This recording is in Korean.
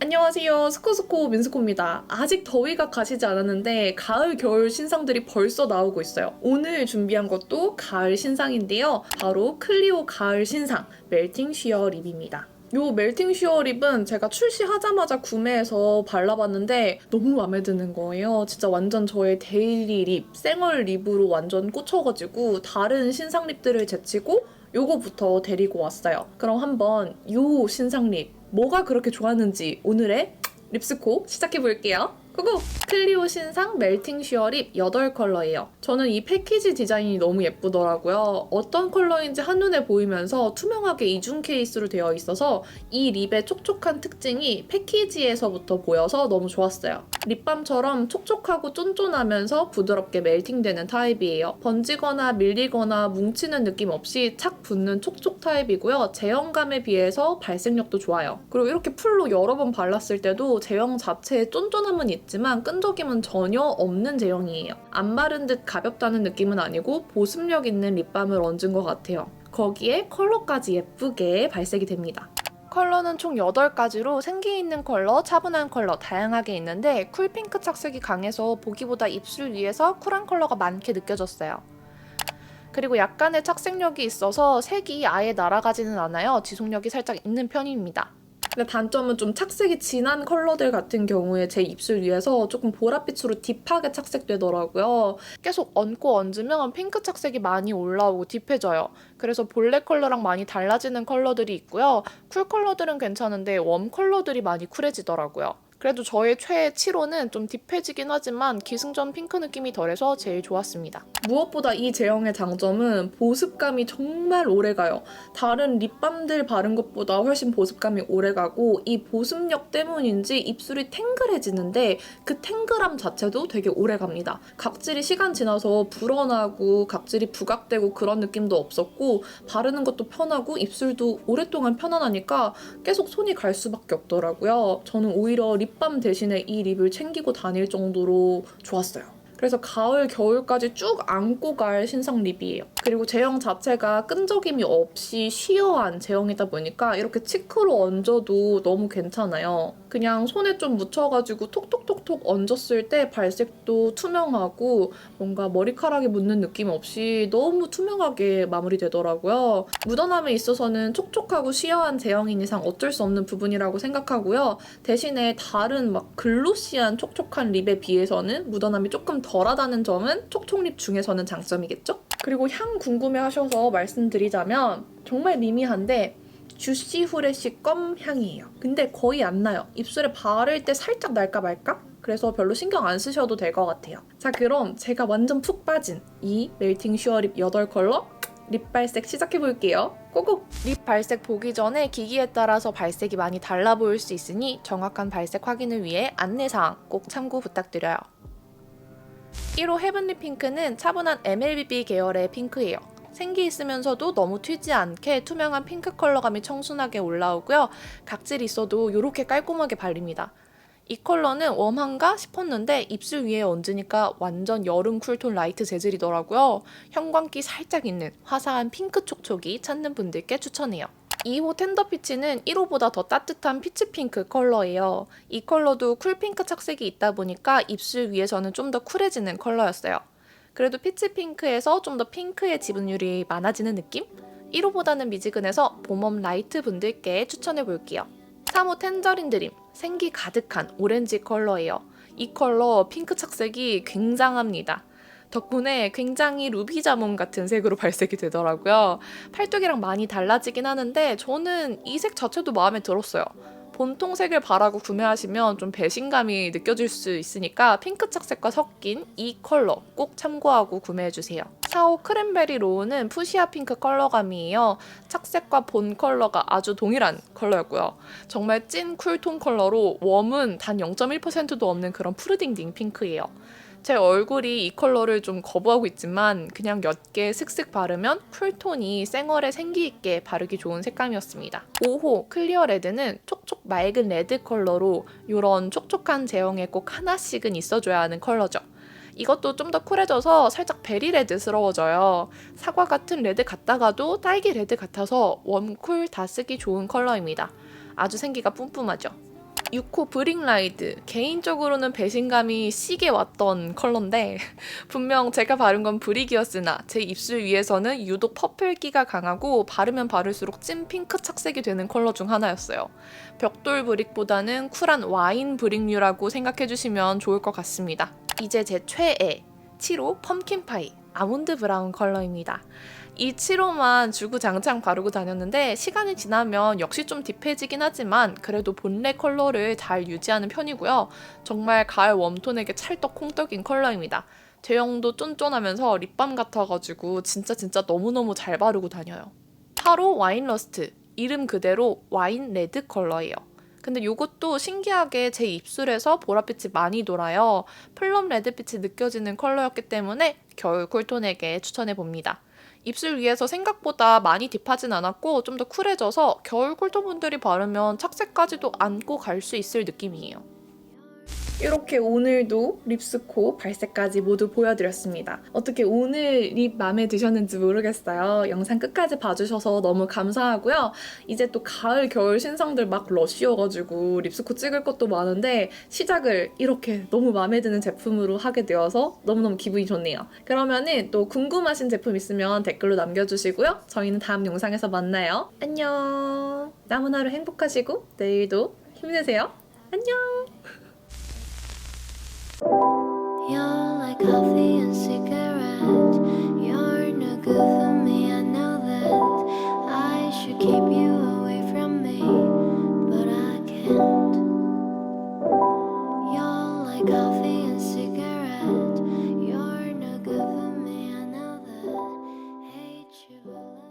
안녕하세요. 스코스코 민스코입니다. 아직 더위가 가시지 않았는데 가을, 겨울 신상들이 벌써 나오고 있어요. 오늘 준비한 것도 가을 신상인데요. 바로 클리오 가을 신상 멜팅 쉬어 립입니다. 요 멜팅 쉬어 립은 제가 출시하자마자 구매해서 발라봤는데 너무 마음에 드는 거예요. 진짜 완전 저의 데일리 립, 생얼 립으로 완전 꽂혀가지고 다른 신상 립들을 제치고 요거부터 데리고 왔어요. 그럼 한번 요 신상 립 뭐가 그렇게 좋았는지 오늘의 립스코 시작해볼게요. 고고! 클리오 신상 멜팅 쉬어 립 8컬러예요. 저는 이 패키지 디자인이 너무 예쁘더라고요. 어떤 컬러인지 한눈에 보이면서 투명하게 이중 케이스로 되어 있어서 이 립의 촉촉한 특징이 패키지에서부터 보여서 너무 좋았어요. 립밤처럼 촉촉하고 쫀쫀하면서 부드럽게 멜팅되는 타입이에요. 번지거나 밀리거나 뭉치는 느낌 없이 착 붙는 촉촉 타입이고요. 제형감에 비해서 발색력도 좋아요. 그리고 이렇게 풀로 여러 번 발랐을 때도 제형 자체에 쫀쫀함은 있지만 끈적임은 전혀 없는 제형이에요. 안 바른 듯 가볍다는 느낌은 아니고 보습력 있는 립밤을 얹은 것 같아요. 거기에 컬러까지 예쁘게 발색이 됩니다. 컬러는 총 8가지로 생기 있는 컬러, 차분한 컬러 다양하게 있는데 쿨핑크 착색이 강해서 보기보다 입술 위에서 쿨한 컬러가 많게 느껴졌어요. 그리고 약간의 착색력이 있어서 색이 아예 날아가지는 않아요. 지속력이 살짝 있는 편입니다. 근데 단점은 좀 착색이 진한 컬러들 같은 경우에 제 입술 위에서 조금 보랏빛으로 딥하게 착색되더라고요. 계속 얹고 얹으면 핑크 착색이 많이 올라오고 딥해져요. 그래서 본래 컬러랑 많이 달라지는 컬러들이 있고요. 쿨 컬러들은 괜찮은데 웜 컬러들이 많이 쿨해지더라고요. 그래도 저의 최애 7호는 좀 딥해지긴 하지만 기승전 핑크 느낌이 덜해서 제일 좋았습니다. 무엇보다 이 제형의 장점은 보습감이 정말 오래가요. 다른 립밤들 바른 것보다 훨씬 보습감이 오래가고 이 보습력 때문인지 입술이 탱글해지는데 그 탱글함 자체도 되게 오래갑니다. 각질이 시간 지나서 불어나고 각질이 부각되고 그런 느낌도 없었고 바르는 것도 편하고 입술도 오랫동안 편안하니까 계속 손이 갈 수밖에 없더라고요. 저는 오히려 립밤 대신에 이 립을 챙기고 다닐 정도로 좋았어요. 그래서 가을, 겨울까지 쭉 안고 갈 신상 립이에요. 그리고 제형 자체가 끈적임이 없이 쉬어한 제형이다 보니까 이렇게 치크로 얹어도 너무 괜찮아요. 그냥 손에 좀 묻혀가지고 톡톡톡톡 얹었을 때 발색도 투명하고 뭔가 머리카락에 묻는 느낌 없이 너무 투명하게 마무리되더라고요. 묻어남에 있어서는 촉촉하고 쉬어한 제형인 이상 어쩔 수 없는 부분이라고 생각하고요. 대신에 다른 막 글로시한 촉촉한 립에 비해서는 묻어남이 조금 덜하다는 점은 촉촉립 중에서는 장점이겠죠? 그리고 향 궁금해하셔서 말씀드리자면 정말 미미한데 주시 후레쉬 껌 향이에요. 근데 거의 안 나요. 입술에 바를 때 살짝 날까 말까? 그래서 별로 신경 안 쓰셔도 될 것 같아요. 자, 그럼 제가 완전 푹 빠진 이 멜팅 슈어 립 8컬러 립 발색 시작해볼게요. 고고! 립 발색 보기 전에 기기에 따라서 발색이 많이 달라 보일 수 있으니 정확한 발색 확인을 위해 안내사항 꼭 참고 부탁드려요. 1호 헤븐리 핑크는 차분한 MLBB 계열의 핑크예요. 생기 있으면서도 너무 튀지 않게 투명한 핑크 컬러감이 청순하게 올라오고요. 각질이 있어도 이렇게 깔끔하게 발립니다. 이 컬러는 웜한가 싶었는데 입술 위에 얹으니까 완전 여름 쿨톤 라이트 재질이더라고요. 형광기 살짝 있는 화사한 핑크 촉촉이 찾는 분들께 추천해요. 2호 텐더 피치는 1호보다 더 따뜻한 피치 핑크 컬러예요. 이 컬러도 쿨핑크 착색이 있다 보니까 입술 위에서는 좀 더 쿨해지는 컬러였어요. 그래도 피치 핑크에서 좀 더 핑크의 지분율이 많아지는 느낌? 1호보다는 미지근해서 봄웜 라이트 분들께 추천해볼게요. 3호 텐저린 드림, 생기 가득한 오렌지 컬러예요. 이 컬러 핑크 착색이 굉장합니다. 덕분에 굉장히 루비자몽 같은 색으로 발색이 되더라고요. 팔뚝이랑 많이 달라지긴 하는데 저는 이 색 자체도 마음에 들었어요. 본통 색을 바라고 구매하시면 좀 배신감이 느껴질 수 있으니까 핑크 착색과 섞인 이 컬러 꼭 참고하고 구매해주세요. 4호 크랜베리 로우는 푸시아 핑크 컬러감이에요. 착색과 본 컬러가 아주 동일한 컬러였고요. 정말 찐 쿨톤 컬러로 웜은 단 0.1%도 없는 그런 푸르딩딩 핑크예요. 제 얼굴이 이 컬러를 좀 거부하고 있지만 그냥 몇 개 슥슥 바르면 쿨톤이 쌩얼에 생기있게 바르기 좋은 색감이었습니다. 5호 클리어 레드는 촉촉 맑은 레드 컬러로 이런 촉촉한 제형에 꼭 하나씩은 있어줘야 하는 컬러죠. 이것도 좀 더 쿨해져서 살짝 베리 레드스러워져요. 사과 같은 레드 같다가도 딸기 레드 같아서 웜쿨 다 쓰기 좋은 컬러입니다. 아주 생기가 뿜뿜하죠. 6호 브릭라이드. 개인적으로는 배신감이 시게 왔던 컬러인데 분명 제가 바른 건 브릭이었으나 제 입술 위에서는 유독 퍼플기가 강하고 바르면 바를수록 찐 핑크 착색이 되는 컬러 중 하나였어요. 벽돌 브릭보다는 쿨한 와인 브릭류라고 생각해주시면 좋을 것 같습니다. 이제 제 최애 7호 펌킨파이 아몬드 브라운 컬러입니다. 이 7호만 주구장창 바르고 다녔는데 시간이 지나면 역시 좀 딥해지긴 하지만 그래도 본래 컬러를 잘 유지하는 편이고요. 정말 가을 웜톤에게 찰떡콩떡인 컬러입니다. 제형도 쫀쫀하면서 립밤 같아가지고 진짜 너무너무 잘 바르고 다녀요. 8호 와인 러스트. 이름 그대로 와인 레드 컬러예요. 근데 이것도 신기하게 제 입술에서 보랏빛이 많이 돌아요. 플럼 레드빛이 느껴지는 컬러였기 때문에 겨울 쿨톤에게 추천해봅니다. 입술 위에서 생각보다 많이 딥하진 않았고 좀 더 쿨해져서 겨울 쿨톤 분들이 바르면 착색까지도 안고 갈 수 있을 느낌이에요. 이렇게 오늘도 립스코 발색까지 모두 보여드렸습니다. 어떻게 오늘 립 마음에 드셨는지 모르겠어요. 영상 끝까지 봐주셔서 너무 감사하고요. 이제 또 가을 겨울 신상들 막 러쉬여가지고 립스코 찍을 것도 많은데 시작을 이렇게 너무 마음에 드는 제품으로 하게 되어서 너무너무 기분이 좋네요. 그러면은 또 궁금하신 제품 있으면 댓글로 남겨주시고요. 저희는 다음 영상에서 만나요. 안녕. 남은 하루 행복하시고 내일도 힘내세요. 안녕. You're like coffee and cigarette. You're no good for me, I know that. I should keep you away from me, but I can't. You're like coffee and cigarette.